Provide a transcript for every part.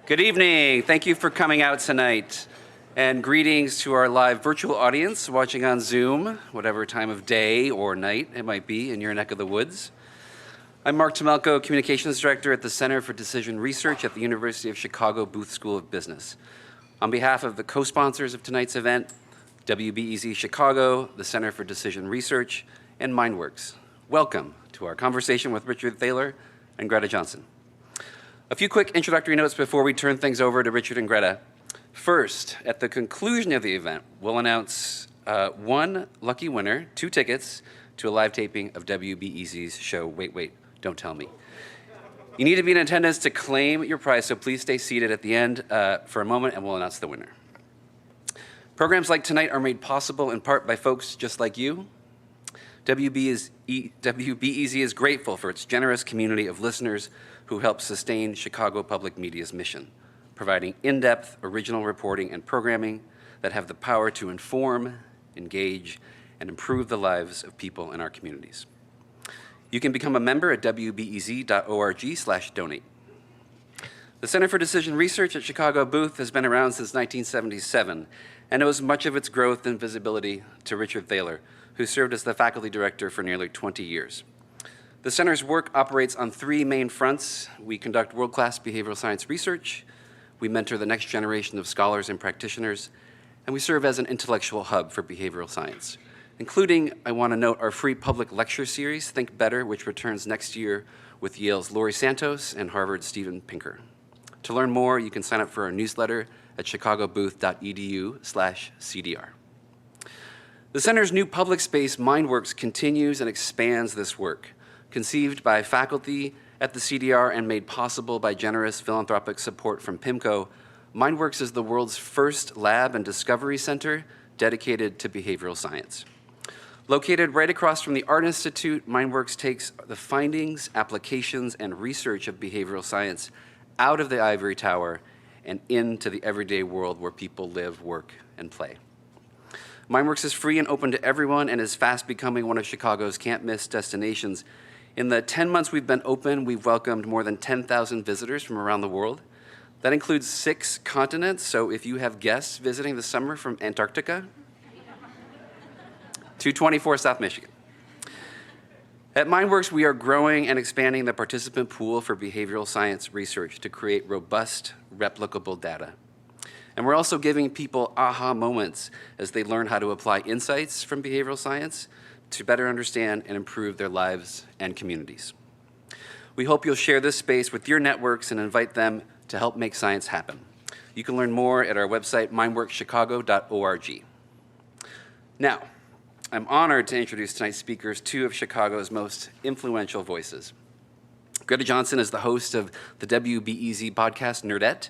Good evening. Thank you for coming out tonight. And greetings to our live virtual audience watching on Zoom, whatever time of day or night it might be in your neck of the woods. I'm Mark Tomelko, Communications Director at the Center for Decision Research at the University of Chicago Booth School of Business. On behalf of the co-sponsors of tonight's event, WBEZ Chicago, the Center for Decision Research, and Mindworks, welcome to our conversation with Richard Thaler and Greta Johnsen. A few quick introductory notes before we turn things over to Richard and Greta. First, at the conclusion of the event, we'll announce one lucky winner, 2 tickets to a live taping of WBEZ's show, Wait, Don't Tell Me. You need to be in attendance to claim your prize, so please stay seated at the end for a moment and we'll announce the winner. Programs like tonight are made possible in part by folks just like you. WBEZ is grateful for its generous community of listeners who help sustain Chicago Public Media's mission, providing in-depth, original reporting and programming that have the power to inform, engage, and improve the lives of people in our communities. You can become a member at wbez.org/donate. The Center for Decision Research at Chicago Booth has been around since 1977 and owes much of its growth and visibility to Richard Thaler, who served as the faculty director for nearly 20 years. The center's work operates on 3 main fronts. We conduct world-class behavioral science research, we mentor the next generation of scholars and practitioners, and we serve as an intellectual hub for behavioral science, including, I want to note, our free public lecture series, Think Better, which returns next year with Yale's Laurie Santos and Harvard's Steven Pinker. To learn more, you can sign up for our newsletter at chicagobooth.edu/CDR. The center's new public space, Mindworks, continues and expands this work. Conceived by faculty at the CDR and made possible by generous philanthropic support from PIMCO, Mindworks is the world's first lab and discovery center dedicated to behavioral science. Located right across from the Art Institute, Mindworks takes the findings, applications, and research of behavioral science out of the ivory tower and into the everyday world where people live, work, and play. Mindworks is free and open to everyone and is fast becoming one of Chicago's can't-miss destinations. In the 10 months we've been open, we've welcomed more than 10,000 visitors from around the world. That includes 6 continents, so if you have guests visiting this summer from Antarctica, 224 South Michigan. At Mindworks, we are growing and expanding the participant pool for behavioral science research to create robust, replicable data. And we're also giving people aha moments as they learn how to apply insights from behavioral science to better understand and improve their lives and communities. We hope you'll share this space with your networks and invite them to help make science happen. You can learn more at our website, mindworkschicago.org. Now, I'm honored to introduce tonight's speakers, 2 of Chicago's most influential voices. Greta Johnsen is the host of the WBEZ podcast, Nerdette.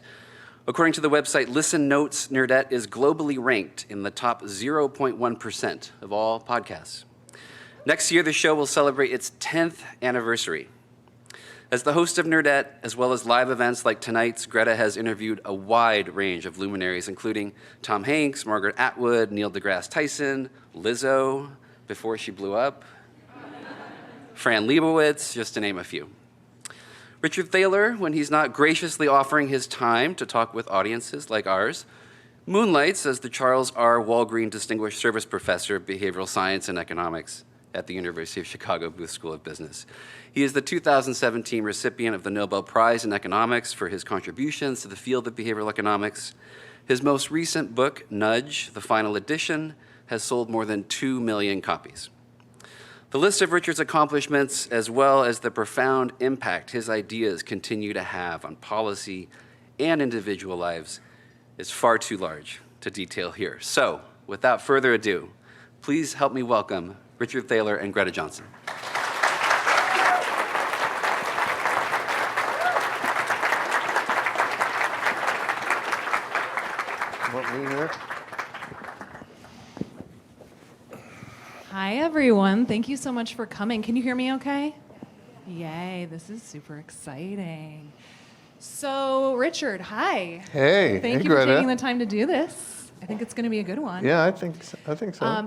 According to the website Listen Notes, Nerdette is globally ranked in the top 0.1% of all podcasts. Next year, the show will celebrate its 10th anniversary. As the host of Nerdette, as well as live events like tonight's, Greta has interviewed a wide range of luminaries, including Tom Hanks, Margaret Atwood, Neil deGrasse Tyson, Lizzo, before she blew up, Fran Lebowitz, just to name a few. Richard Thaler, when he's not graciously offering his time to talk with audiences like ours, moonlights as the Charles R. Walgreen Distinguished Service Professor of Behavioral Science and Economics at the University of Chicago Booth School of Business. He is the 2017 recipient of the Nobel Prize in Economics for his contributions to the field of behavioral economics. His most recent book, Nudge, the final edition, has sold more than 2 million copies. The list of Richard's accomplishments, as well as the profound impact his ideas continue to have on policy and individual lives, is far too large to detail here. So, without further ado, please help me welcome Richard Thaler and Greta Johnsen. Want me here? Hi, everyone. Thank you so much for coming. Can you hear me okay? Yay, this is super exciting. So, Richard, hi. Hey, Thank you Greta. for taking the time to do this. I think it's going to be a good one. Yeah, I think so.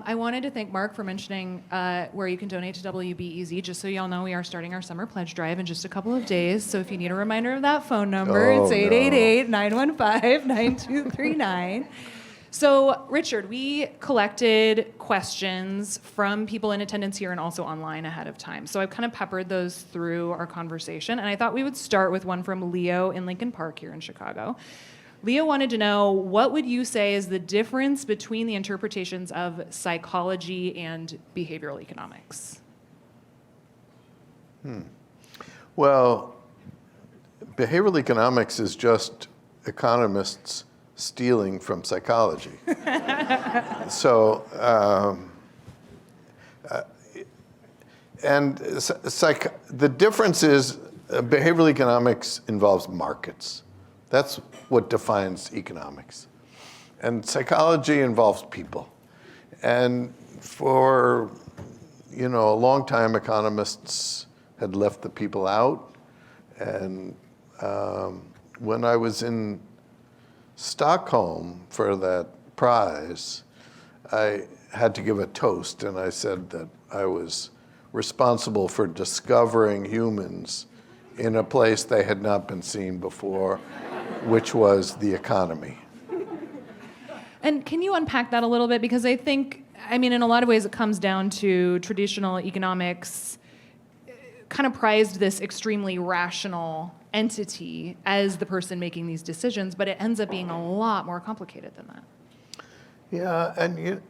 I wanted to thank Mark for mentioning where you can donate to WBEZ. Just so y'all know, we are starting our summer pledge drive in just a couple of days. So if you need a reminder of that phone number, Oh, it's 888-915-9239. So, Richard, we collected questions from people in attendance here and also online ahead of time. So I've kind of peppered those through our conversation. And I thought we would start with one from Leo in Lincoln Park here in Chicago. Leo wanted to know, what would you say is the difference between the interpretations of psychology and behavioral economics? Well, behavioral economics is just economists stealing from psychology. So, the difference is behavioral economics involves markets. That's what defines economics. And psychology involves people. And for, a long time, economists had left the people out. And when I was in Stockholm for that prize, I had to give a toast, and I said that I was responsible for discovering humans in a place they had not been seen before, which was the economy. And can you unpack that a little bit? Because I think, in a lot of ways it comes down to traditional economics kind of prized this extremely rational entity as the person making these decisions, but it ends up being a lot more complicated than that. Yeah, and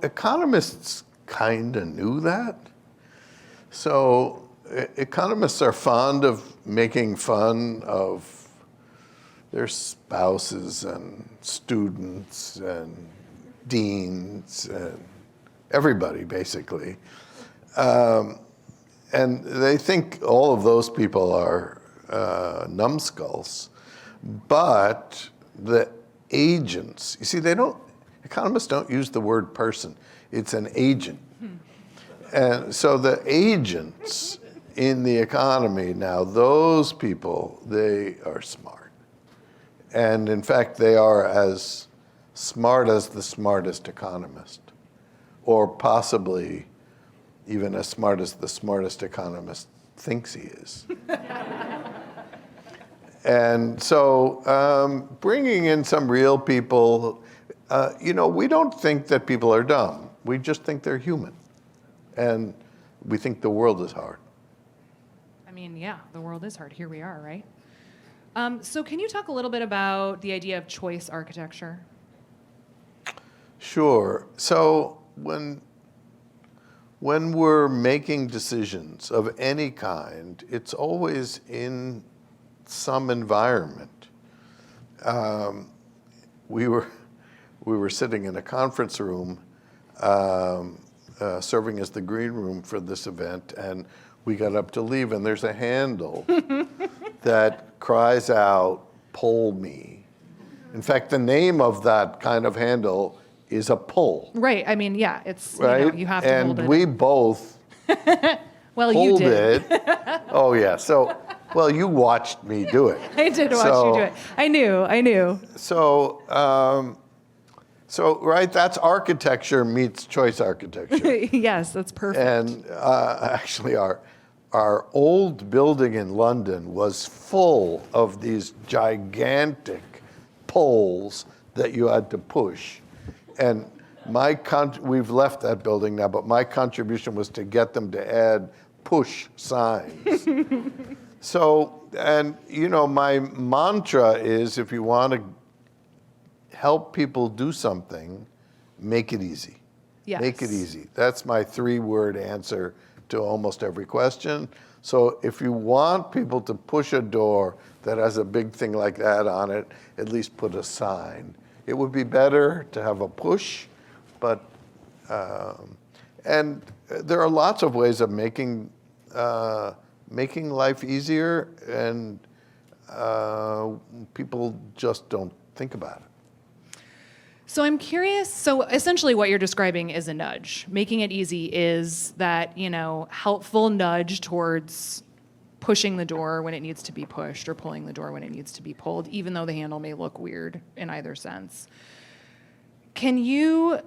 economists kind of knew that. So economists are fond of making fun of their spouses and students and deans and everybody, basically. And they think all of those people are numbskulls. But the agents, you see, economists don't use the word person. It's an agent. And so the agents in the economy now, those people, they are smart. And in fact, they are as smart as the smartest economist, or possibly even as smart as the smartest economist thinks he is. And so bringing in some real people, we don't think that people are dumb. We just think they're human. And we think the world is hard. Yeah, the world is hard. Here we are, right? So can you talk a little bit about the idea of choice architecture? Sure. So when we're making decisions of any kind, it's always in some environment. We were sitting in a conference room, serving as the green room for this event, and we got up to leave, and there's a handle that cries out, "Pull me." In fact, the name of that kind of handle is a pull. Right. Yeah, it's, right? You have to hold it. And we both well, you pulled did. it. Oh, yeah. So, well, you watched me do it. I did watch you do it. I knew. So, right, that's architecture meets choice architecture. Yes, that's perfect. And actually, our old building in London was full of these gigantic poles that you had to push. And we've left that building now, but my contribution was to get them to add push signs. So, and my mantra is, if you want to help people do something, make it easy. Yes. Make it easy. That's my 3-word answer to almost every question. So if you want people to push a door that has a big thing like that on it, at least put a sign. It would be better to have a push, but, and there are lots of ways of making life easier, and people just don't think about it. So I'm curious, so essentially what you're describing is a nudge. Making it easy is that, helpful nudge towards pushing the door when it needs to be pushed or pulling the door when it needs to be pulled, even though the handle may look weird in either sense. Can you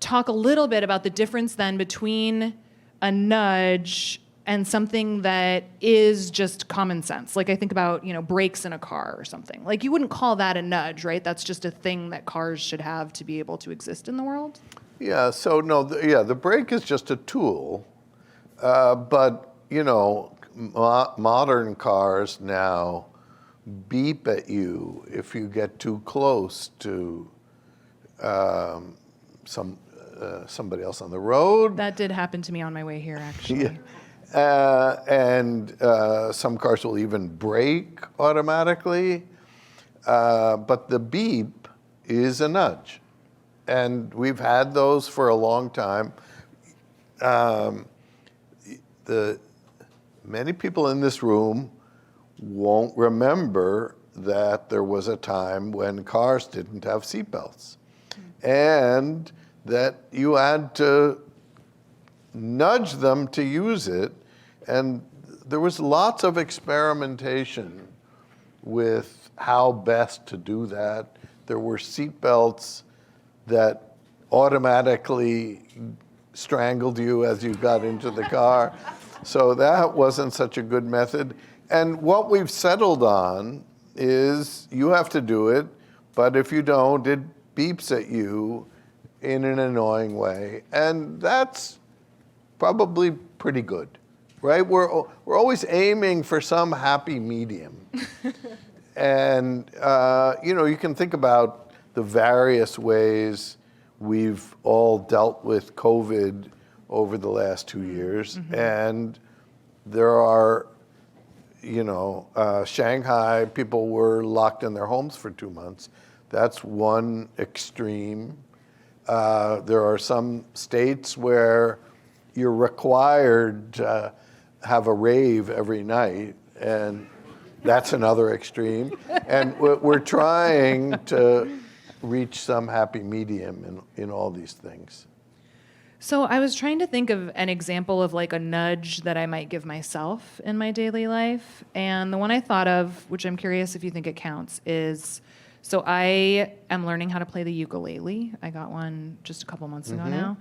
talk a little bit about the difference then between a nudge and something that is just common sense? Like I think about, brakes in a car or something. Like you wouldn't call that a nudge, right? That's just a thing that cars should have to be able to exist in the world. Yeah, so no, the brake is just a tool. But, modern cars now beep at you if you get too close to somebody else on the road. That did happen to me on my way here, actually. Yeah. And some cars will even brake automatically. But the beep is a nudge. And we've had those for a long time. Many people in this room won't remember that there was a time when cars didn't have seatbelts. And that you had to nudge them to use it. And there was lots of experimentation with how best to do that. There were seatbelts that automatically strangled you as you got into the car. So that wasn't such a good method. And what we've settled on is you have to do it, but if you don't, it beeps at you in an annoying way. And that's probably pretty good, right? We're always aiming for some happy medium. And, you can think about the various ways we've all dealt with COVID over the last 2 years. Mm-hmm. And there are, Shanghai, people were locked in their homes for 2 months. That's one extreme. There are some states where you're required to have a rave every night, and that's another extreme. And we're trying to reach some happy medium in all these things. So I was trying to think of an example of like a nudge that I might give myself in my daily life. And the one I thought of, which I'm curious if you think it counts, is so I am learning how to play the ukulele. I got one just a couple months ago now.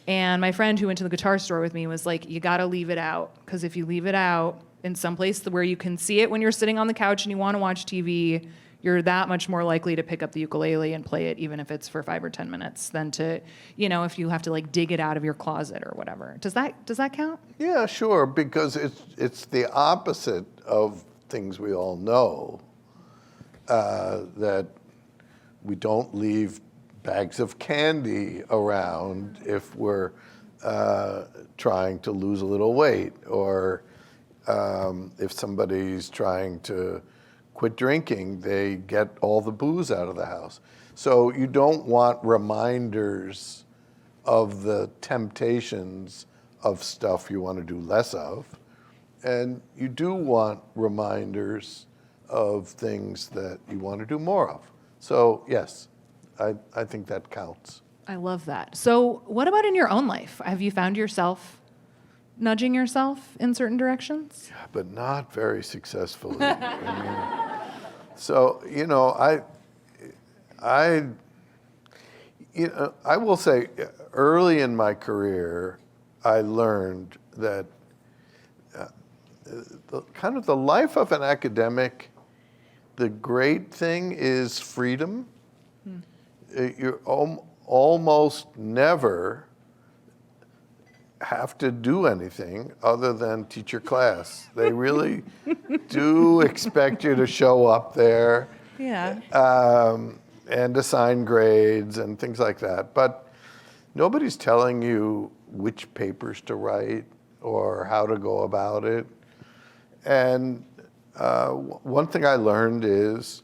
And my friend who went to the guitar store with me was like, you got to leave it out. Because if you leave it out in some place where you can see it when you're sitting on the couch and you want to watch TV, you're that much more likely to pick up the ukulele and play it, even if it's for 5 or 10 minutes, than to, if you have to like dig it out of your closet or whatever. Does that count? Yeah, sure, because it's the opposite of things we all know, that we don't leave bags of candy around if we're trying to lose a little weight, or if somebody's trying to quit drinking, they get all the booze out of the house. So you don't want reminders of the temptations of stuff you want to do less of. And you do want reminders of things that you want to do more of. So yes, I think that counts. I love that. So what about in your own life? Have you found yourself nudging yourself in certain directions? But not very successfully. So, I will say early in my career, I learned that the life of an academic, the great thing is freedom. You almost never have to do anything other than teach your class. They really do expect you to show up there, and assign grades and things like that. But nobody's telling you which papers to write or how to go about it. And one thing I learned is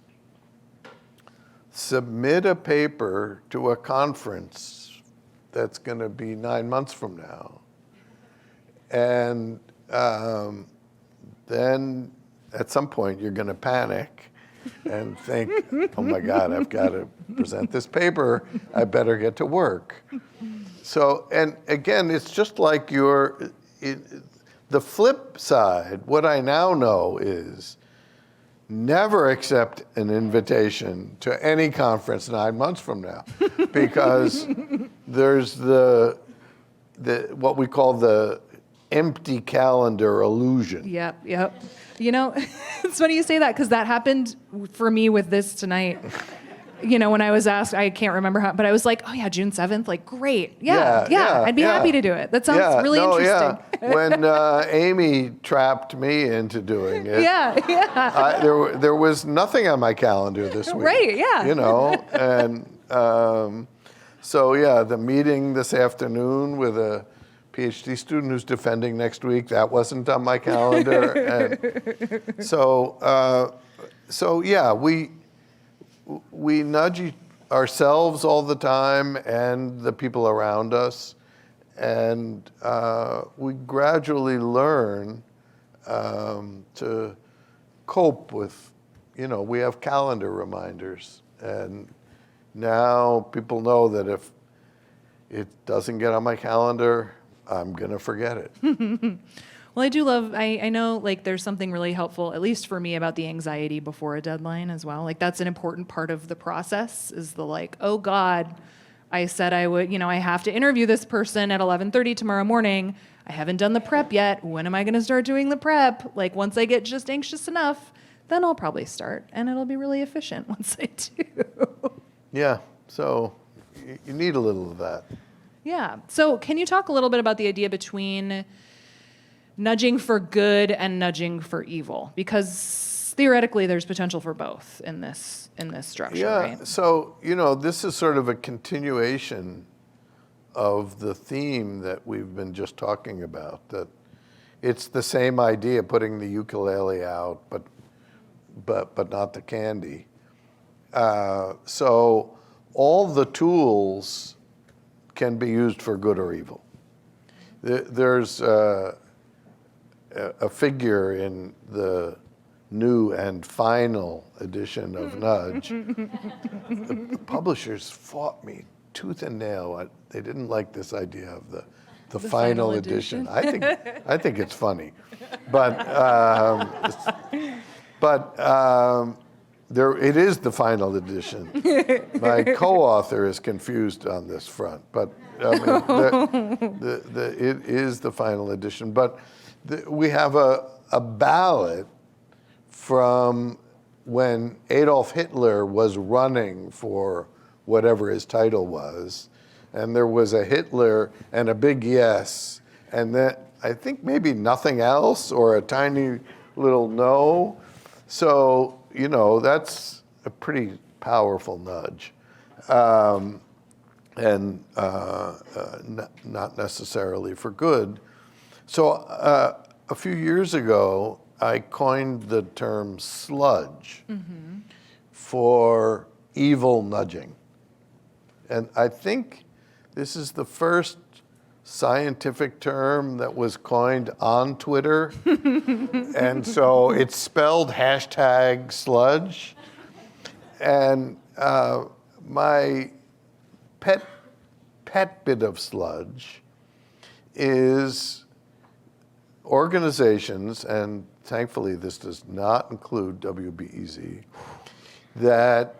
submit a paper to a conference that's going to be 9 months from now. And then at some point you're going to panic and think, oh my God, I've got to present this paper. I better get to work. So, and again, it's just like the flip side. What I now know is never accept an invitation to any conference 9 months from now, because there's the what we call the empty calendar illusion. Yep. It's funny you say that, because that happened for me with this tonight. When I was asked, I can't remember how, but I was like, oh yeah, June 7th, like great. Yeah, I'd be happy to do it. That sounds really interesting. When Amy trapped me into doing it. There was nothing on my calendar this week. Right, yeah. And the meeting this afternoon with a PhD student who's defending next week, that wasn't on my calendar. And we nudge ourselves all the time and the people around us, and we gradually learn to cope with, we have calendar reminders, and now people know that if it doesn't get on my calendar, I'm gonna forget it. Well, I do love, I know like there's something really helpful, at least for me, about the anxiety before a deadline as well. Like that's an important part of the process, is the like, oh God, I said I would, I have to interview this person at 11:30 tomorrow morning. I haven't done the prep yet. When am I gonna start doing the prep? Like once I get just anxious enough, then I'll probably start, and it'll be really efficient once I do. Yeah, so you need a little of that. Yeah, so can you talk a little bit about the idea between nudging for good and nudging for evil? Because theoretically, there's potential for both in this structure, right? So, this is sort of a continuation of the theme that we've been just talking about, that it's the same idea, putting the ukulele out, but not the candy. So all the tools can be used for good or evil. There's a figure in the new and final edition of Nudge. The publishers fought me tooth and nail. They didn't like this idea of the final edition. I think it's funny, but it is the final edition. My co-author is confused on this front, but it is the final edition. But we have a ballot from when Adolf Hitler was running for whatever his title was, and there was a Hitler and a big yes, and then I think maybe nothing else, or a tiny little no. So, that's a pretty powerful nudge, and not necessarily for good. So a few years ago, I coined the term sludge for evil nudging. And I think this is the first scientific term that was coined on Twitter. And so it's spelled #sludge. And my pet bit of sludge is organizations, and thankfully this does not include WBEZ, that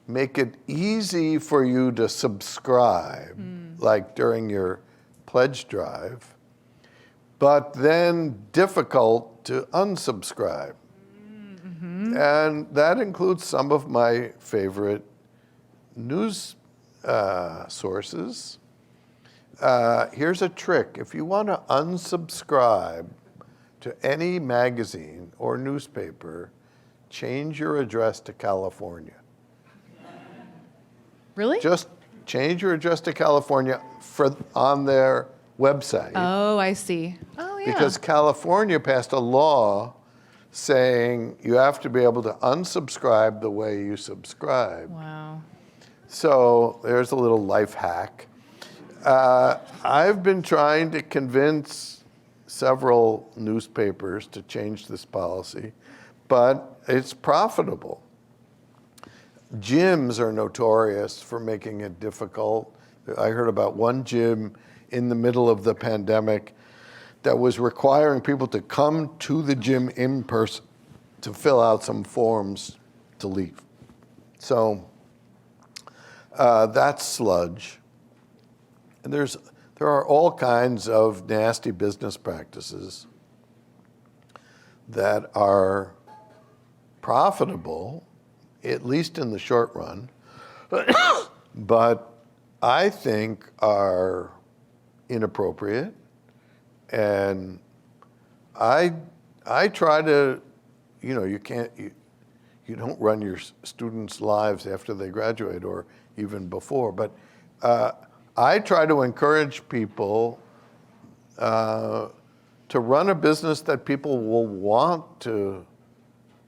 make it easy for you to subscribe, like during your pledge drive, but then difficult to unsubscribe. And that includes some of my favorite news sources. Here's a trick. If you want to unsubscribe to any magazine or newspaper, change your address to California. Really? Just change your address to California on their website. Oh, I see. Oh, yeah. Because California passed a law saying you have to be able to unsubscribe the way you subscribe. Wow. So there's a little life hack. I've been trying to convince several newspapers to change this policy, but it's profitable. Gyms are notorious for making it difficult. I heard about one gym in the middle of the pandemic that was requiring people to come to the gym in person to fill out some forms to leave. So that's sludge. And there are all kinds of nasty business practices that are profitable, at least in the short run, but I think are inappropriate. And I try to, you don't run your students' lives after they graduate or even before, but I try to encourage people to run a business that people will want to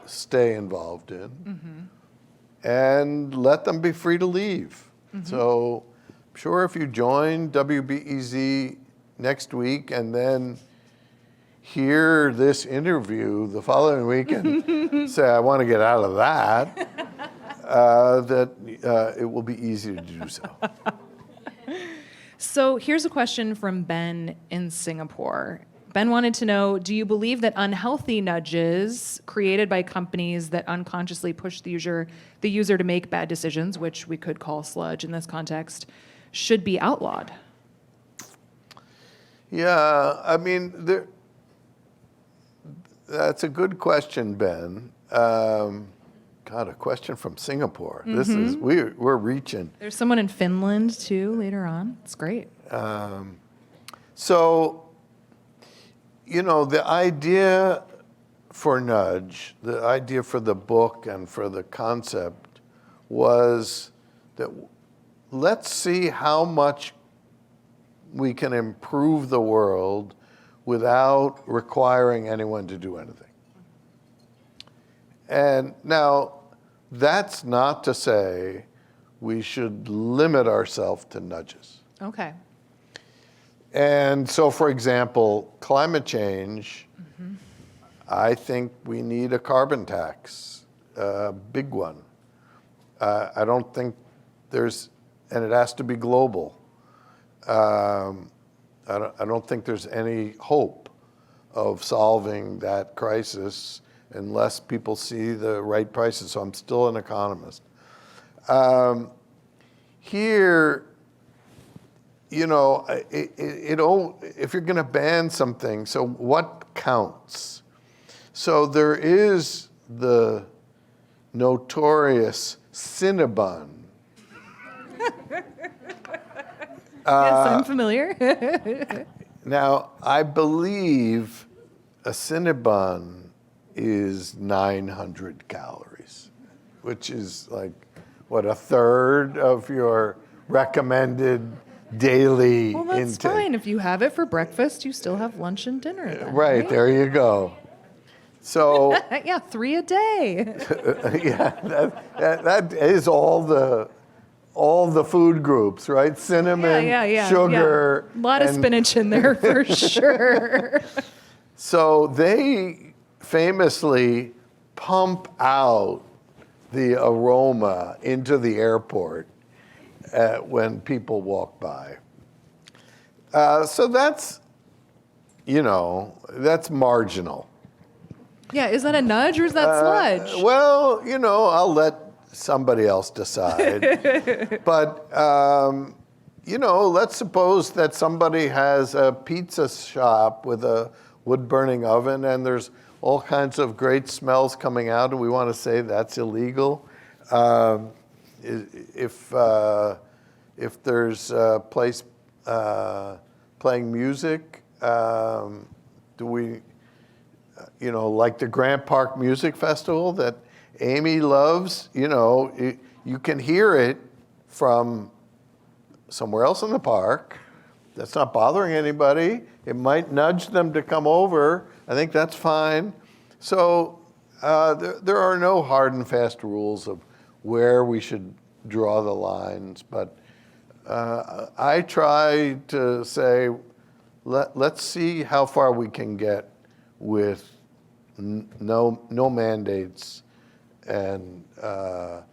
stay involved in, and let them be free to leave. So I'm sure if you join WBEZ next week and then hear this interview the following week and say, I want to get out of that, it will be easy to do so. So here's a question from Ben in Singapore. Ben wanted to know, do you believe that unhealthy nudges created by companies that unconsciously push the user to make bad decisions, which we could call sludge in this context, should be outlawed? Yeah, I mean, that's a good question, Ben. God, a question from Singapore. This is, we're reaching. There's someone in Finland, too, later on. It's great. So, the idea for Nudge, the idea for the book and for the concept was that let's see how much we can improve the world without requiring anyone to do anything. And now, that's not to say we should limit ourselves to nudges. Okay. And so, for example, climate change, I think we need a carbon tax, a big one. I don't think and it has to be global. I don't think there's any hope of solving that crisis unless people see the right prices. So I'm still an economist. Here, if you're going to ban something, so what counts? So there is the notorious Cinnabon. Yes, I'm familiar. Now, I believe a Cinnabon is 900 calories, which is like, what, a third of your recommended daily Well, that's intake. fine. If you have it for breakfast, you still have lunch and dinner then, Right, there you go. So, Yeah, 3 a day. yeah, that is all the food groups, right? Cinnamon, Yeah. sugar. A lot of spinach in there for sure. So they famously pump out the aroma into the airport when people walk by. So that's marginal. Yeah, is that a nudge or is that sludge? Well, I'll let somebody else decide. But, let's suppose that somebody has a pizza shop with a wood-burning oven and there's all kinds of great smells coming out and we want to say that's illegal. If there's a place playing music, do we, like the Grant Park Music Festival that Amy loves, you can hear it from somewhere else in the park. That's not bothering anybody. It might nudge them to come over. I think that's fine. So there are no hard and fast rules of where we should draw the lines. But I try to say, let's see how far we can get with no mandates and no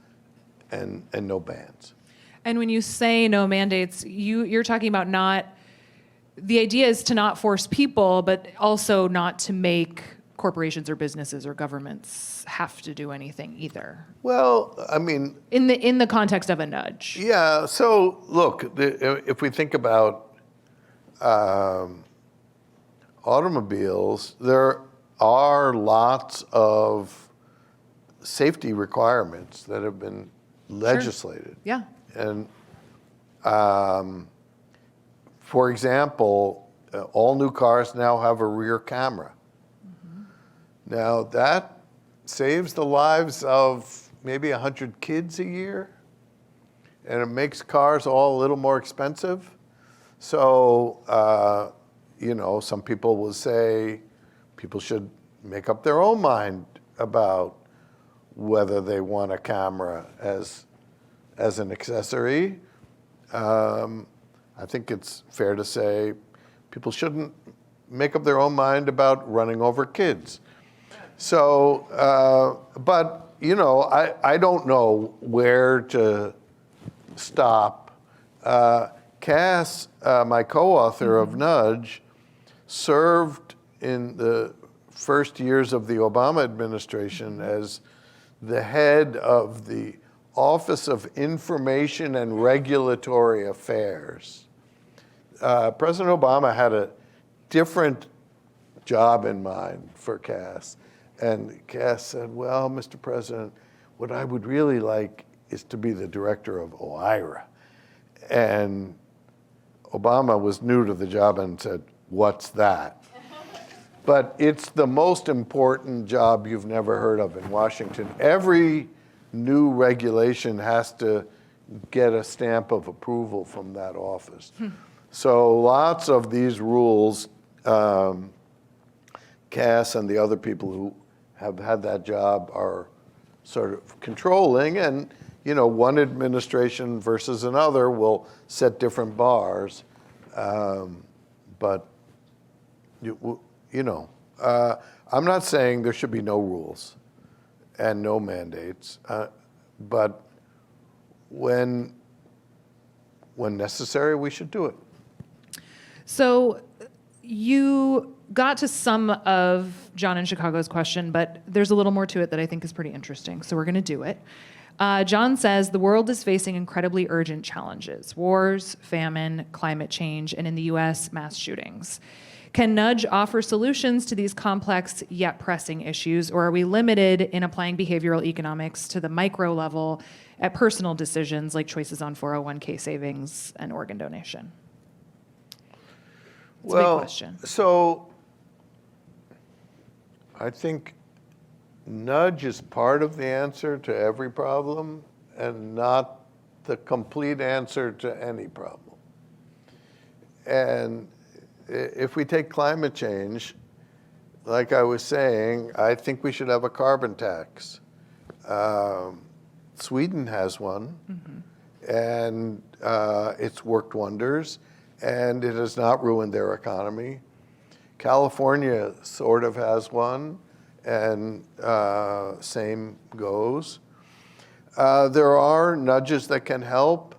bans. And when you say no mandates, you're talking about not, the idea is to not force people, but also not to make corporations or businesses or governments have to do anything either. Well, I mean, In the context of a nudge. yeah. So look, if we think about automobiles, there are lots of safety requirements that have been legislated. Yeah. And for example, all new cars now have a rear camera. Now that saves the lives of maybe 100 kids a year, and it makes cars all a little more expensive. So, some people will say people should make up their own mind about whether they want a camera as an accessory. I think it's fair to say people shouldn't make up their own mind about running over kids. So, but, I don't know where to stop. Cass, my co-author of Nudge, served in the first years of the Obama administration as the head of the Office of Information and Regulatory Affairs. President Obama had a different job in mind for Cass. And Cass said, well, Mr. President, what I would really like is to be the director of OIRA. And Obama was new to the job and said, what's that? But it's the most important job you've never heard of in Washington. Every new regulation has to get a stamp of approval from that office. So lots of these rules, Cass and the other people who have had that job are sort of controlling, and one administration versus another will set different bars, but I'm not saying there should be no rules and no mandates, but when necessary, we should do it. So you got to some of John in Chicago's question, but there's a little more to it that I think is pretty interesting. So we're going to do it. John says the world is facing incredibly urgent challenges: wars, famine, climate change, and in the US, mass shootings. Can Nudge offer solutions to these complex yet pressing issues, or are we limited in applying behavioral economics to the micro level at personal decisions like choices on 401k savings and organ donation? It's a big question. So I think nudge is part of the answer to every problem and not the complete answer to any problem. And if we take climate change, like I was saying, I think we should have a carbon tax. Sweden has one, and it's worked wonders, and it has not ruined their economy. California sort of has one, and same goes. There are nudges that can help.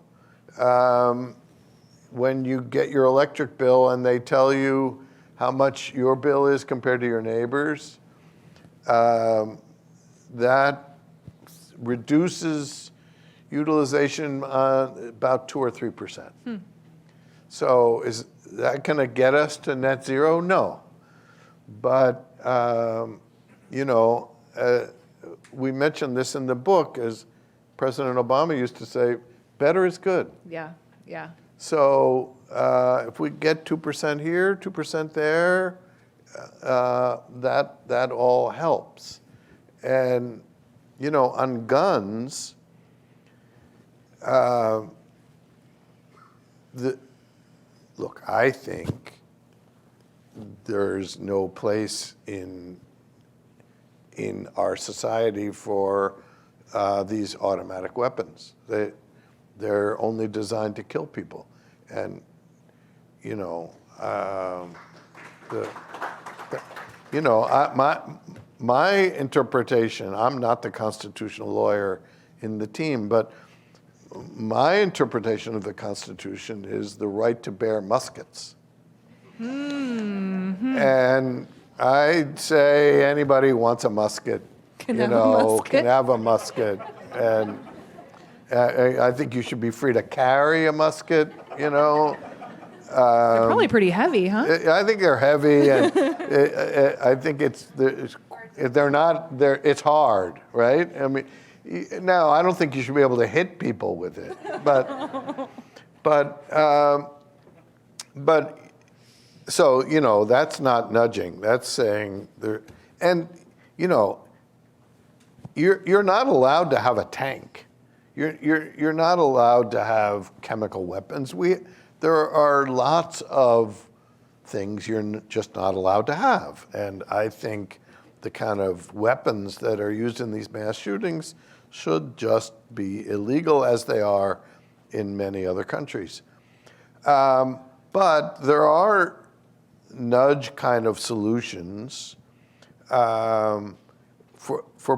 When you get your electric bill and they tell you how much your bill is compared to your neighbor's, that reduces utilization about 2 or 3%. So is that going to get us to net zero? No. But, we mentioned this in the book, as President Obama used to say, better is good. Yeah, yeah. So if we get 2% here, 2% there, that all helps. And, on guns, look, I think there's no place in our society for these automatic weapons. They're only designed to kill people. And, my interpretation, I'm not the constitutional lawyer in the team, but my interpretation of the Constitution is the right to bear muskets. And I'd say anybody who wants a musket, Can have a musket. can have a musket. And I think you should be free to carry a musket, They're probably pretty heavy, huh? I think they're heavy, and I think they're not. It's hard, right? I mean, now I don't think you should be able to hit people with it, but so that's not nudging. That's saying there, and you're not allowed to have a tank. You're not allowed to have chemical weapons. There are lots of things you're just not allowed to have. And I think the kind of weapons that are used in these mass shootings should just be illegal, as they are in many other countries. But there are nudge kind of solutions for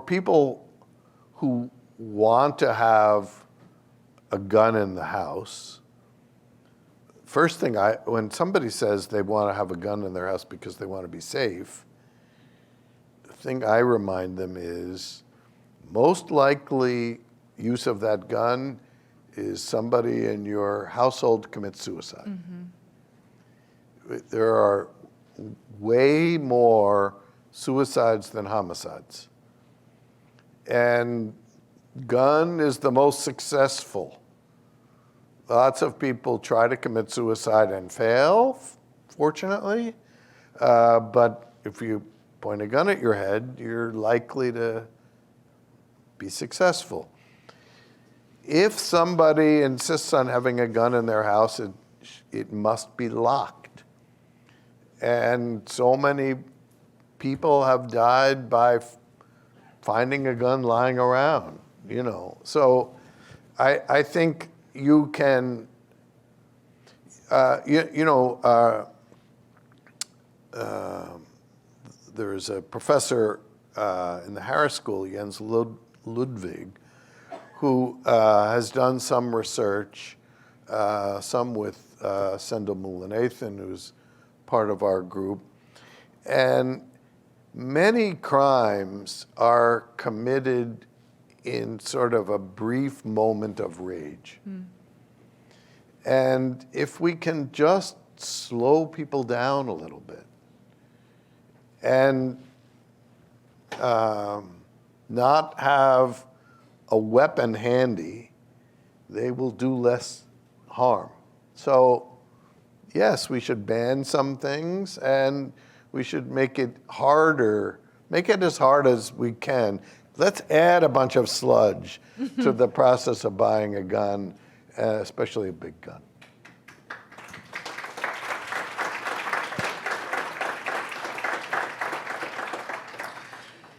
people who want to have a gun in the house. First thing, when somebody says they want to have a gun in their house because they want to be safe, the thing I remind them is most likely use of that gun is somebody in your household commits suicide. Mm-hmm. There are way more suicides than homicides. And gun is the most successful. Lots of people try to commit suicide and fail, fortunately. But if you point a gun at your head, you're likely to be successful. If somebody insists on having a gun in their house, it must be locked. And so many people have died by finding a gun lying around, So I think you can, there's a professor in the Harris School, Jens Ludwig, who has done some research, some with Sendhil Mullainathan, who's part of our group. And many crimes are committed in sort of a brief moment of rage. And if we can just slow people down a little bit and not have a weapon handy, they will do less harm. So yes, we should ban some things, and we should make it harder, make it as hard as we can. Let's add a bunch of sludge to the process of buying a gun, especially a big gun.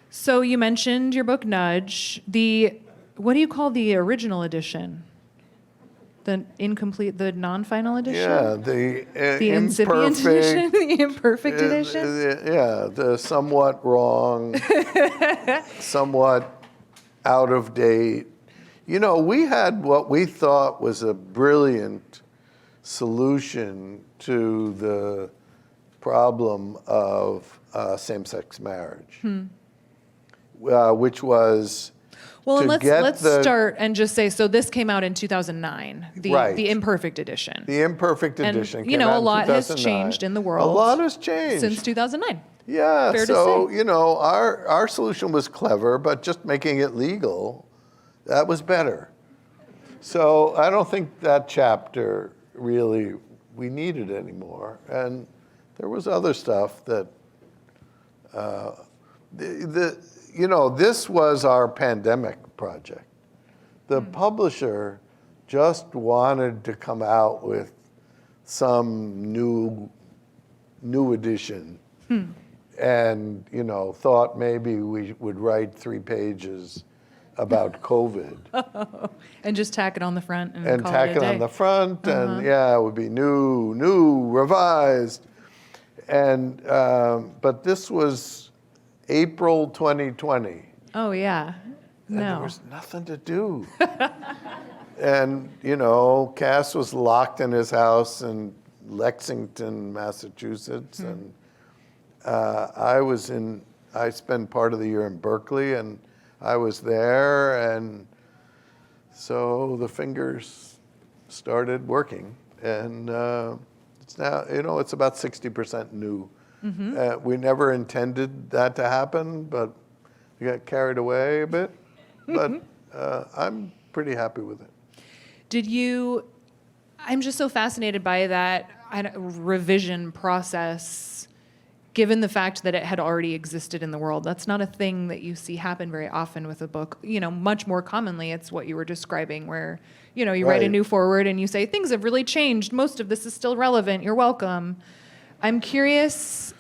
So you mentioned your book, Nudge. What do you call the original edition? The incomplete, the non-final edition? Yeah, the incipient edition, the imperfect edition. The somewhat wrong, somewhat out of date. We had what we thought was a brilliant solution to the problem of same-sex marriage, which was. Well, and let's start and just say, so this came out in 2009, the imperfect edition. The imperfect edition and, came out in 2009. A lot has changed in the world. A lot has changed. Since 2009. Yeah, Fair so, to say. our solution was clever, but just making it legal, that was better. So I don't think that chapter really, we needed anymore. And there was other stuff that, this was our pandemic project. The publisher just wanted to come out with some new edition, and thought maybe we would write 3 pages about COVID. And just tack it on the front and call tack it a day. on the front, and it would be new, revised, and but this was April 2020. Oh, yeah. And there No. was nothing to do. And, Cass was locked in his house in Lexington, Massachusetts. And I spent part of the year in Berkeley, and I was there, and so the fingers started working, and it's now, it's about 60% new. We never intended that to happen, but we got carried away a bit, but I'm pretty happy with it. I'm just so fascinated by that revision process, given the fact that it had already existed in the world. That's not a thing that you see happen very often with a book. Much more commonly, it's what you were describing, where, you write a new foreword and you say, things have really changed. Most of this is still relevant. You're welcome. I'm curious,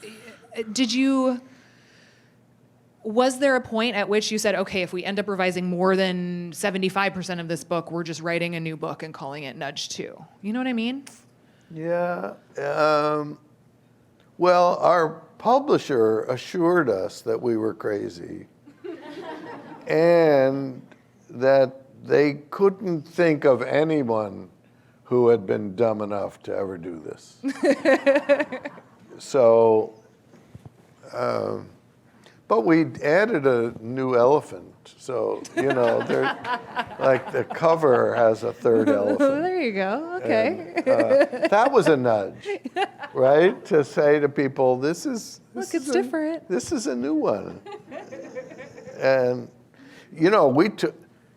was there a point at which you said, okay, if we end up revising more than 75% of this book, we're just writing a new book and calling it Nudge 2? You know what I mean? Yeah. Well, our publisher assured us that we were crazy and that they couldn't think of anyone who had been dumb enough to ever do this. So, but we added a new elephant. So, like the cover has a third elephant. There you go. Okay. And, that was a nudge, right? To say to people, it's different. This is a new one. And,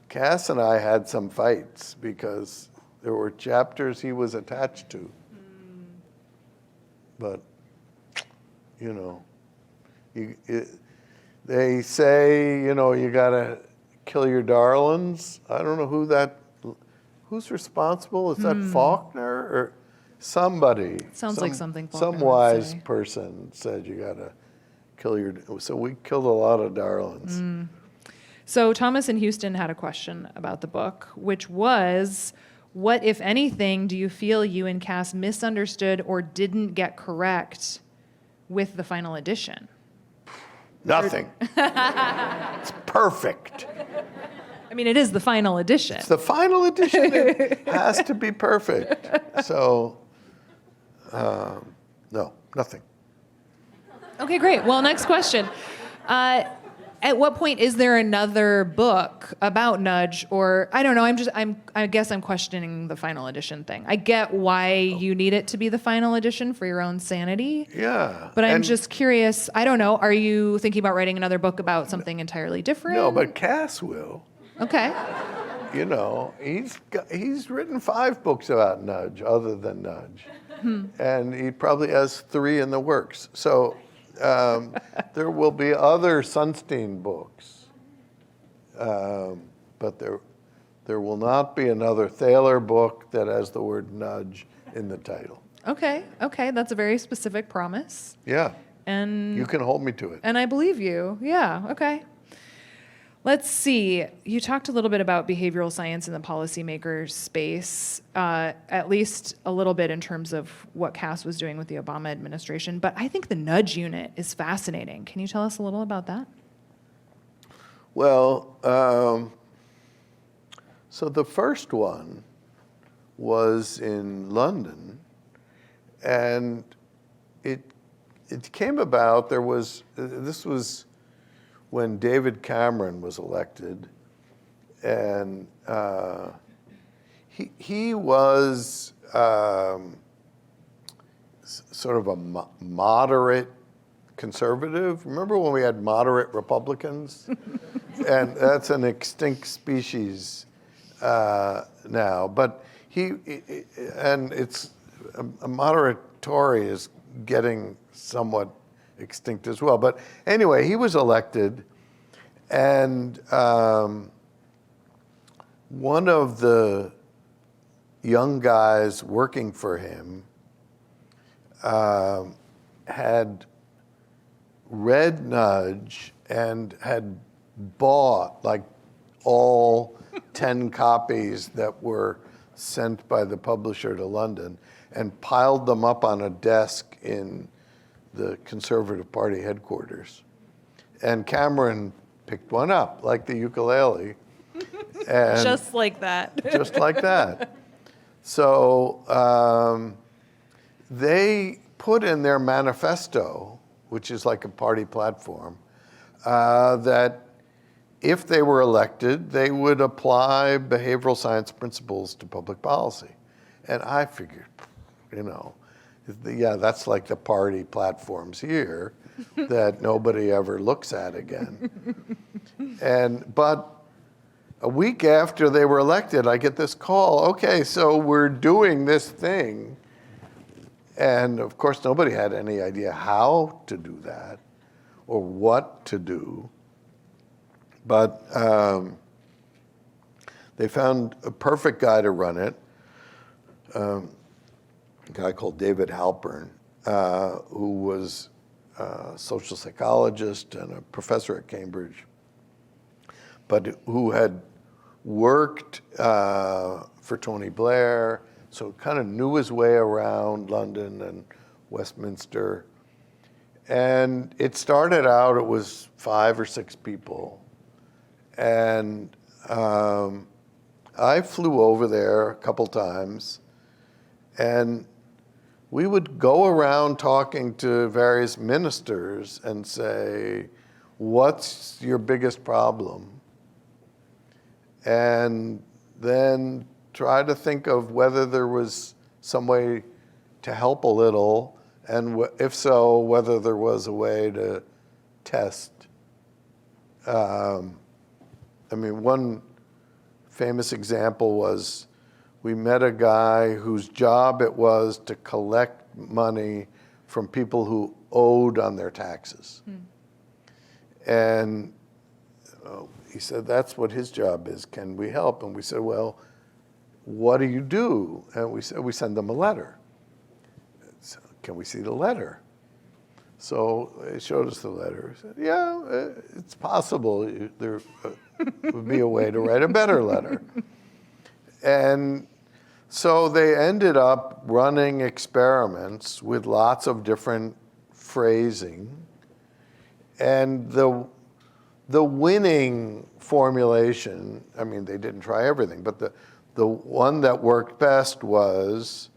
Cass and I had some fights because there were chapters he was attached to. But, they say, you gotta kill your darlings. I don't know who's responsible? Is that Faulkner or somebody? Sounds like something Faulkner Some would wise say. person said you gotta so we killed a lot of darlings. So Thomas in Houston had a question about the book, which was, what, if anything, do you feel you and Cass misunderstood or didn't get correct with the final edition? Nothing. It's perfect. I mean, it is the final edition. It's the final edition. It has to be perfect. So, no, nothing. Okay, great. Well, next question. At what point is there another book about Nudge? Or I don't know. I guess I'm questioning the final edition thing. I get why you need it to be the final edition for your own sanity. Yeah. But I'm just curious. I don't know. Are you thinking about writing another book about something entirely different? No, but Cass will. Okay. He's written 5 books about Nudge, other than Nudge, and he probably has 3 in the works. So. There will be other Sunstein books, but there will not be another Thaler book that has the word nudge in the title. Okay, that's a very specific promise. Yeah, and you can hold me to it. And I believe you. Yeah, okay. Let's see. You talked a little bit about behavioral science in the policymaker space, at least a little bit in terms of what Cass was doing with the Obama administration. But I think the nudge unit is fascinating. Can you tell us a little about that? Well, so the first one was in London, and it came about. This was when David Cameron was elected, and he was sort of a moderate conservative. Remember when we had moderate Republicans? And that's an extinct species now. But it's a moderate Tory is getting somewhat extinct as well. But anyway, he was elected, and one of the young guys working for him had read Nudge and had bought like all 10 copies that were sent by the publisher to London and piled them up on a desk in the Conservative Party headquarters. And Cameron picked one up, like the ukulele. And just like that. Just like that. So they put in their manifesto which is like a party platform, that if they were elected, they would apply behavioral science principles to public policy. And I figured, yeah, that's like the party platforms here that nobody ever looks at again. But a week after they were elected, I get this call, okay, so we're doing this thing. And of course, nobody had any idea how to do that or what to do. But they found a perfect guy to run it, a guy called David Halpern, who was a social psychologist and a professor at Cambridge, but who had worked for Tony Blair, so kind of knew his way around London and Westminster. And it started out, it was 5 or 6 people. And I flew over there a couple times, and we would go around talking to various ministers and say, what's your biggest problem? And then try to think of whether there was some way to help a little, and if so, whether there was a way to test. One famous example was we met a guy whose job it was to collect money from people who owed on their taxes. And he said, that's what his job is. Can we help? And we said, well, what do you do? And we said, we send them a letter. So, can we see the letter? So they showed us the letter. We said, yeah, it's possible. There would be a way to write a better letter. And so they ended up running experiments with lots of different phrasing. And the winning formulation, they didn't try everything, but the one that worked best was,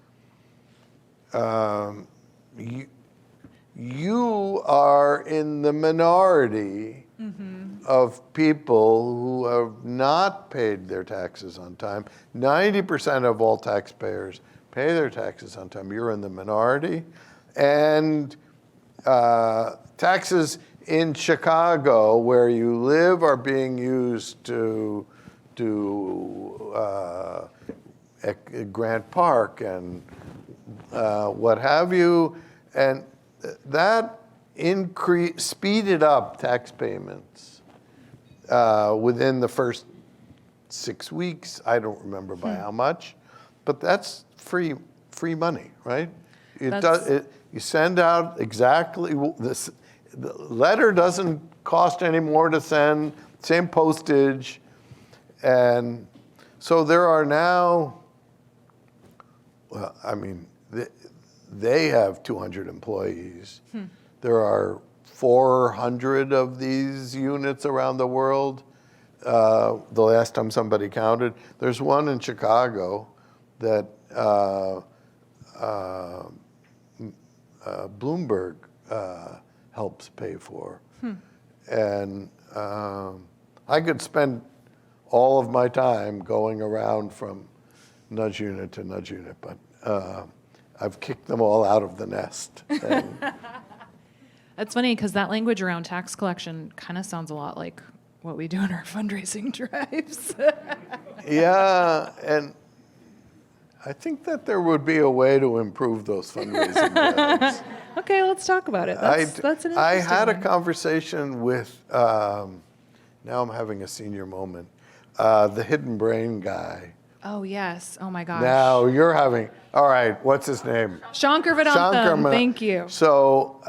you are in the minority of people who have not paid their taxes on time. 90% of all taxpayers pay their taxes on time. You're in the minority. And taxes in Chicago, where you live, are being used to Grant Park and what have you. And that speeded up tax payments within the first 6 weeks. I don't remember by how much, but that's free money, right? You send out exactly this. The letter doesn't cost any more to send, same postage. And so there are now, they have 200 employees. There are 400 of these units around the world. The last time somebody counted, there's one in Chicago that Bloomberg helps pay for. And I could spend all of my time going around from nudge unit to nudge unit, but I've kicked them all out of the nest. That's funny, because that language around tax collection kind of sounds a lot like what we do in our fundraising drives. Yeah, and I think that there would be a way to improve those fundraising drives. Okay, let's talk about it. That's an interesting I had a one. conversation with, now I'm having a senior moment, the hidden brain guy. Oh, yes. Oh, my gosh. Now you're having, all right, what's his name? Shankar Vedantam. Thank you. So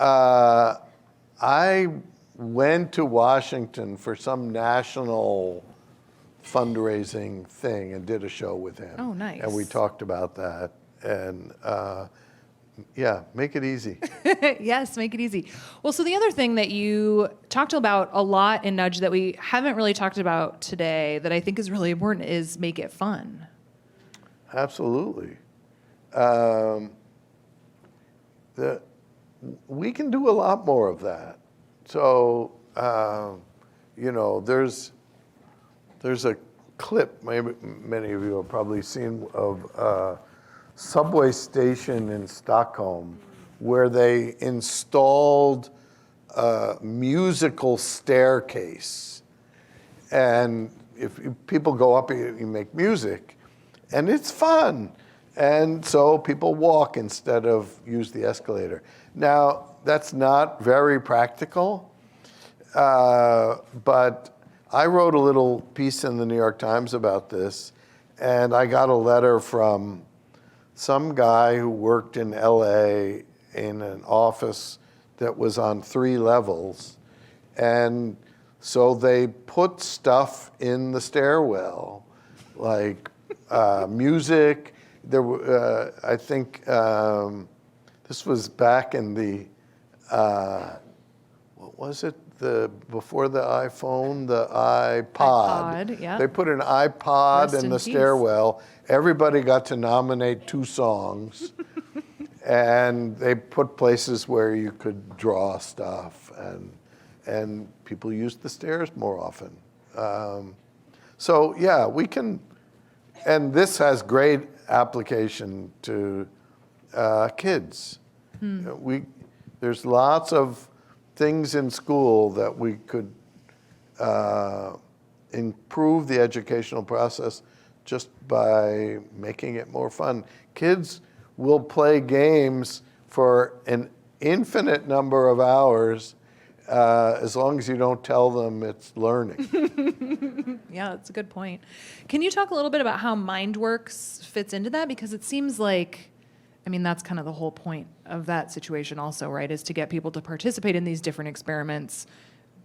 I went to Washington for some national fundraising thing and did a show with him. Oh, nice. And we talked about that. And yeah, make it easy. Yes, make it easy. Well, so the other thing that you talked about a lot in Nudge that we haven't really talked about today that I think is really important is make it fun. Absolutely. we can do a lot more of that. So, there's a clip, maybe many of you have probably seen, of a subway station in Stockholm where they installed a musical staircase. And if people go up, you make music, and it's fun. And so people walk instead of use the escalator. Now, that's not very practical, but I wrote a little piece in the New York Times about this, and I got a letter from some guy who worked in LA in an office that was on 3 levels. And so they put stuff in the stairwell, like music. There were, I think, this was back in the, what was it? Before the iPhone, the iPod. Yeah. They put an iPod in the stairwell. Everybody got to nominate 2 songs. And they put places where you could draw stuff, and people used the stairs more often. So yeah, we can, and this has great application to kids. There's lots of things in school that we could improve the educational process just by making it more fun. Kids will play games for an infinite number of hours as long as you don't tell them it's learning. Yeah, that's a good point. Can you talk a little bit about how Mindworks fits into that? Because it seems like, I mean, that's kind of the whole point of that situation also, right? Is to get people to participate in these different experiments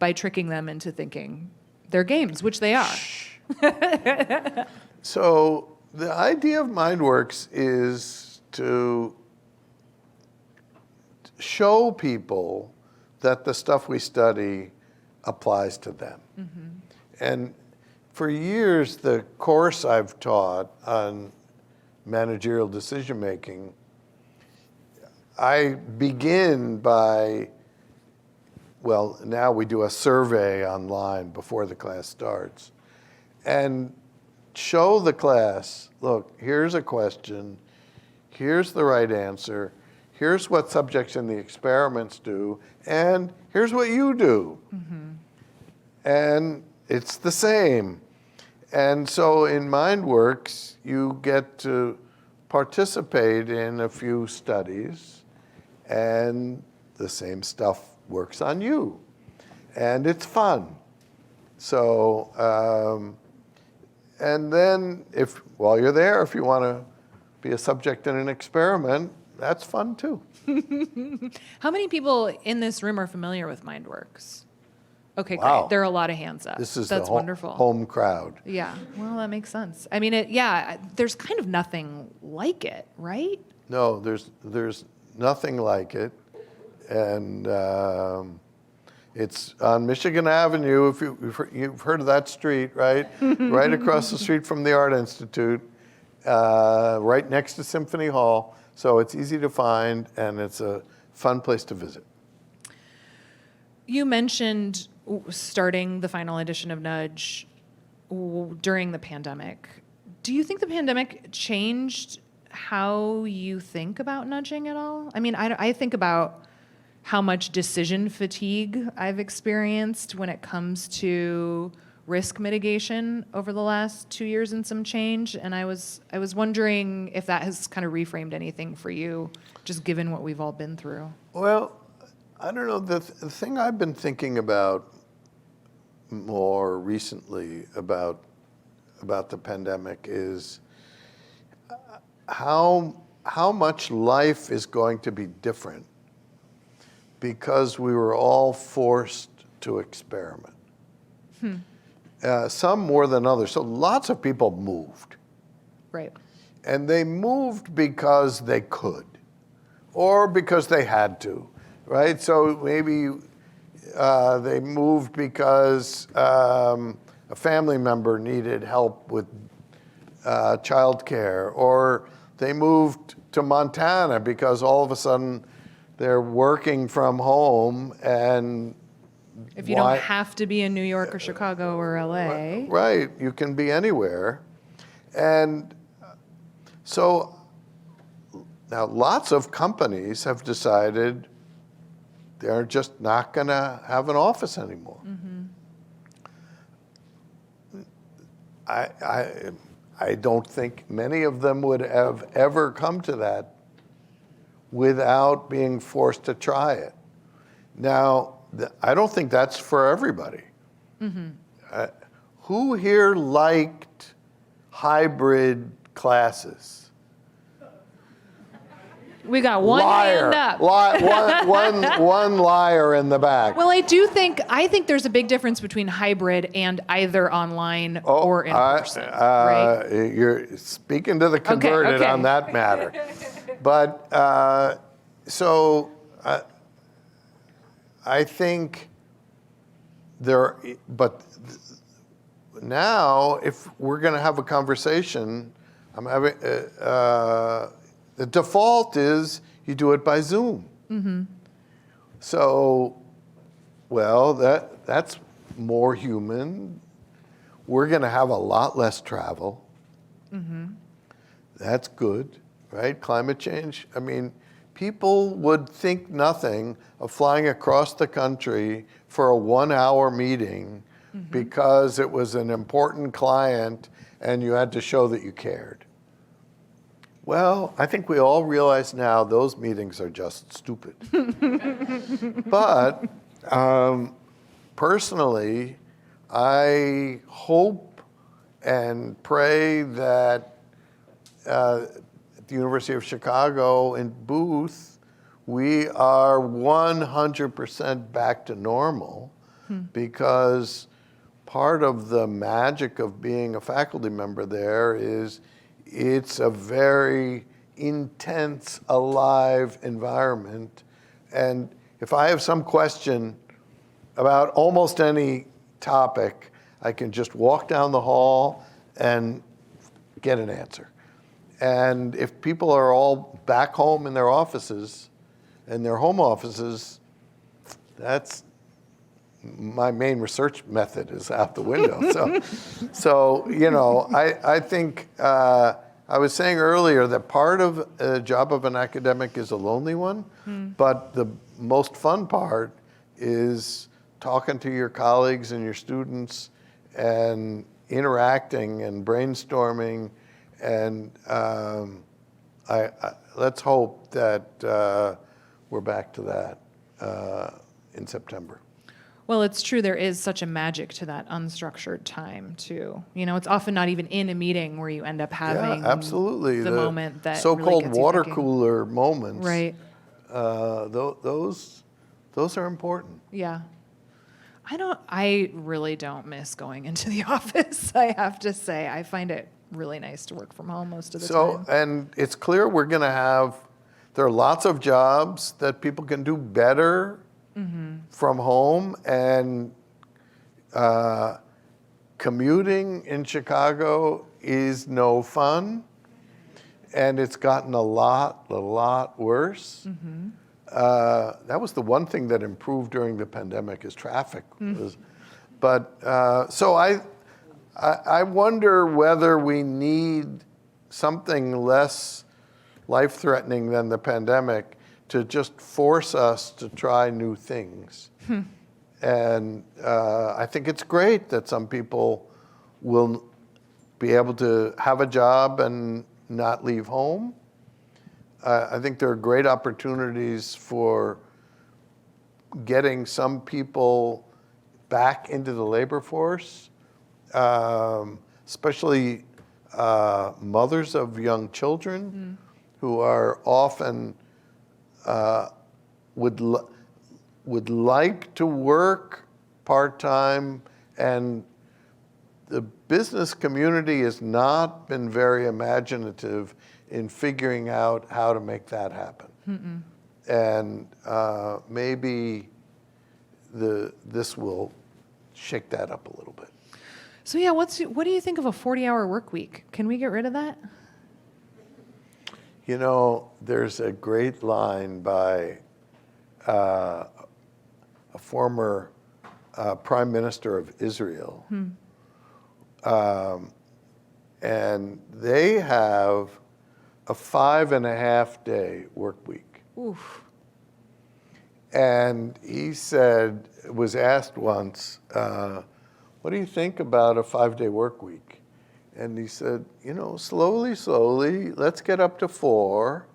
by tricking them into thinking they're games, which they are. So the idea of Mindworks is to show people that the stuff we study applies to them. And for years, the course I've taught on managerial decision making, I begin by, well, now we do a survey online before the class starts, and show the class, look, here's a question, here's the right answer, here's what subjects in the experiments do, and here's what you do. And it's the same. And so in Mindworks, you get to participate in a few studies, and the same stuff works on you. And it's fun. So, and then while you're there, if you want to be a subject in an experiment, that's fun too. How many people in this room are familiar with Mindworks? Okay, Wow. great. There are a lot of hands up. This is That's the wonderful. home crowd. Yeah, well, that makes sense. I mean, there's kind of nothing like it, right? No, there's nothing like it, and it's on Michigan Avenue. If you've heard of that street, right? Right across the street from the Art Institute, right next to Symphony Hall. So it's easy to find, and it's a fun place to visit. You mentioned starting the final edition of Nudge during the pandemic. Do you think the pandemic changed how you think about nudging at all? I mean, I think about how much decision fatigue I've experienced when it comes to risk mitigation over the last 2 years and some change, and I was wondering if that has kind of reframed anything for you, just given what we've all been through. Well, I don't know. The thing I've been thinking about more recently about the pandemic is how much life is going to be different because we were all forced to experiment. Some more than others. So lots of people moved. Right. And they moved because they could or because they had to, right? So maybe they moved because a family member needed help with childcare, or they moved to Montana because all of a sudden they're working from home, and If you why- don't have to be in New York or Chicago or LA. Right, you can be anywhere. And so now lots of companies have decided they're just not going to have an office anymore. I don't think many of them would have ever come to that without being forced to try it. Now, I don't think that's for everybody. Who here liked hybrid classes? We got one hand up. One liar in the back. Well, I think there's a big difference between hybrid and either online or in person, right? You're speaking to the converted okay. on that matter. But I think now if we're going to have a conversation, I'm having. The default is you do it by Zoom. So, well, that's more human. We're going to have a lot less travel. That's good, right? Climate change. I mean, people would think nothing of flying across the country for a 1-hour meeting because it was an important client and you had to show that you cared. Well, I think we all realize now those meetings are just stupid. But personally, I hope and pray that at the University of Chicago in Booth, we are 100% back to normal because part of the magic of being a faculty member there is it's a very intense, alive environment. And if I have some question about almost any topic, I can just walk down the hall and get an answer. And if people are all back home in their offices, and their home offices, that's my main research method is out the window. So you know, I think I was saying earlier that part of the job of an academic is a lonely one, but the most fun part is talking to your colleagues and your students and interacting and brainstorming, and let's hope that we're back to that in September. Well, it's true. There is such a magic to that unstructured time, too. You know, it's often not even in a meeting where you end up having absolutely. the moment that so-called really gets you water thinking. cooler moments. Right. Those are important. Yeah. I really don't miss going into the office, I have to say. I find it really nice to work from home most of the time. And it's clear we're going to have, there are lots of jobs that people can do better from home, and commuting in Chicago is no fun, and it's gotten a lot worse. That was the one thing that improved during the pandemic is traffic. So I wonder whether we need something less life-threatening than the pandemic to just force us to try new things. And I think it's great that some people will be able to have a job and not leave home. I think there are great opportunities for getting some people back into the labor force, especially mothers of young children who are often would like to work part-time, and the business community has not been very imaginative in figuring out how to make that happen. And maybe this will shake that up a little bit. So yeah, what do you think of a 40-hour work week? Can we get rid of that? You know, there's a great line by a former prime minister of Israel. And they have a 5.5-day work week. Oof. And he said, was asked once, what do you think about a 5-day work week? And he said, slowly, slowly, let's get up to 4.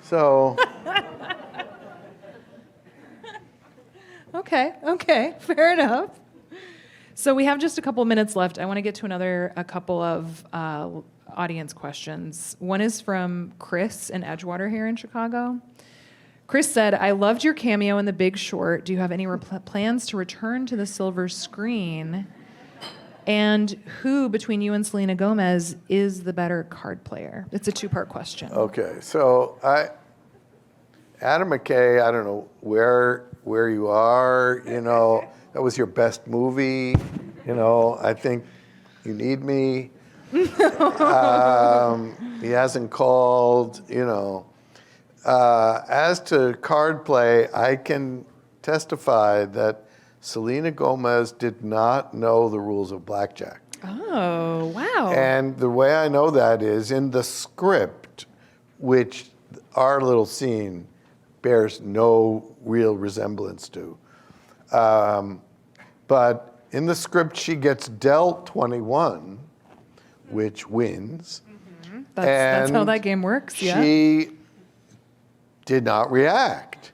So. Okay, fair enough. So we have just a couple minutes left. I want to get to a couple of audience questions. One is from Chris in Edgewater here in Chicago. Chris said, I loved your cameo in The Big Short. Do you have any plans to return to the silver screen? And who, between you and Selena Gomez, is the better card player? It's a 2-part question. Okay, so Adam McKay, I don't know where you are, that was your best movie, I think you need me. He hasn't called, As to card play, I can testify that Selena Gomez did not know the rules of blackjack. Oh, wow. And the way I know that is in the script, which our little scene bears no real resemblance to. But in the script, she gets dealt 21, which wins. Mm-hmm. That's how that game works, yeah. She did not react.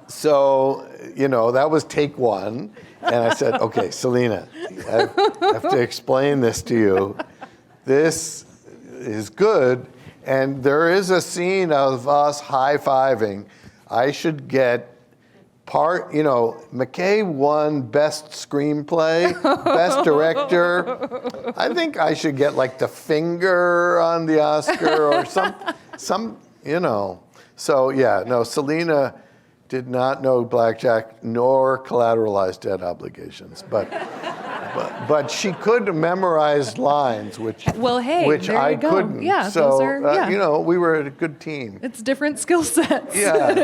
So, that was take 1. And I said, okay, Selena, I have to explain this to you. This is good. And there is a scene of us high-fiving. I should get McKay won Best Screenplay, Best Director. I think I should get the finger on the Oscar or some. So yeah, no, Selena did not know blackjack nor collateralized debt obligations, but she could memorize lines, which there I you go. couldn't. Yeah, so those are, we were a good team. It's different skill sets. Yeah,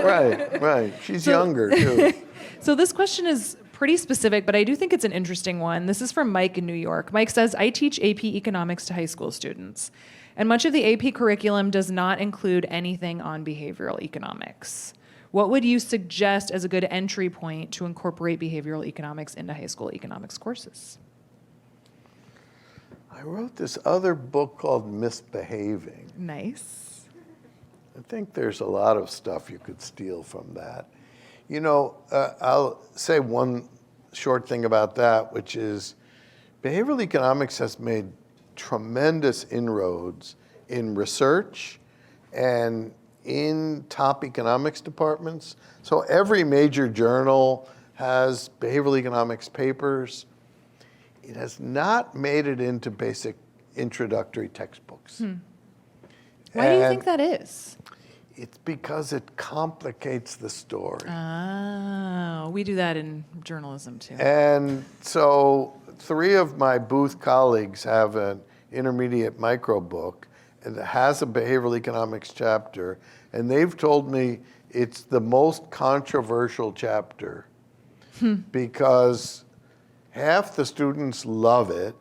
right. She's younger too. So this question is pretty specific, but I do think it's an interesting one. This is from Mike in New York. Mike says, I teach AP Economics to high school students, and much of the AP curriculum does not include anything on behavioral economics. What would you suggest as a good entry point to incorporate behavioral economics into high school economics courses? I wrote this other book called Misbehaving. Nice. I think there's a lot of stuff you could steal from that. I'll say one short thing about that, which is behavioral economics has made tremendous inroads in research and in top economics departments. So every major journal has behavioral economics papers. It has not made it into basic introductory textbooks. Why do you think that is? It's because it complicates the story. Oh, we do that in journalism too. And so 3 of my booth colleagues have an intermediate micro book and it has a behavioral economics chapter, and they've told me it's the most controversial chapter because half the students love it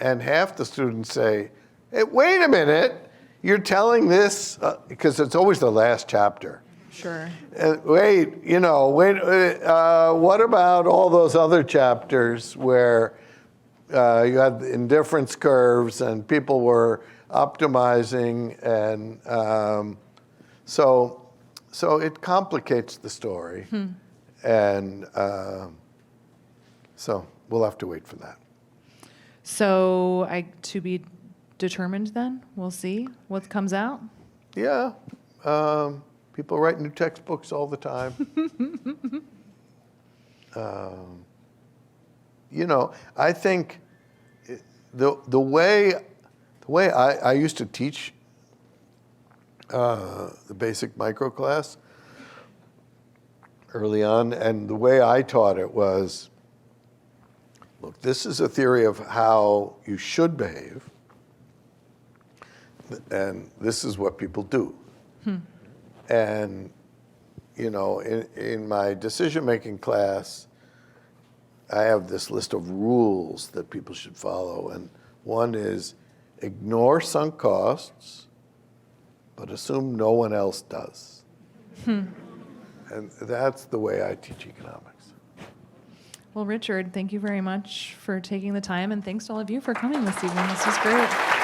and half the students say, hey, wait a minute, you're telling this, because it's always the last chapter. Sure. What about all those other chapters where you had indifference curves and people were optimizing, and so it complicates the story, and so we'll have to wait for that. So to be determined then? We'll see what comes out? Yeah. People write new textbooks all the time. I think the way I used to teach the basic micro class early on, and the way I taught it was, look, this is a theory of how you should behave, and this is what people do. And, you know, in my decision-making class, I have this list of rules that people should follow. And one is ignore sunk costs, but assume no one else does. And that's the way I teach economics. Well, Richard, thank you very much for taking the time, and thanks to all of you for coming this evening. This was great.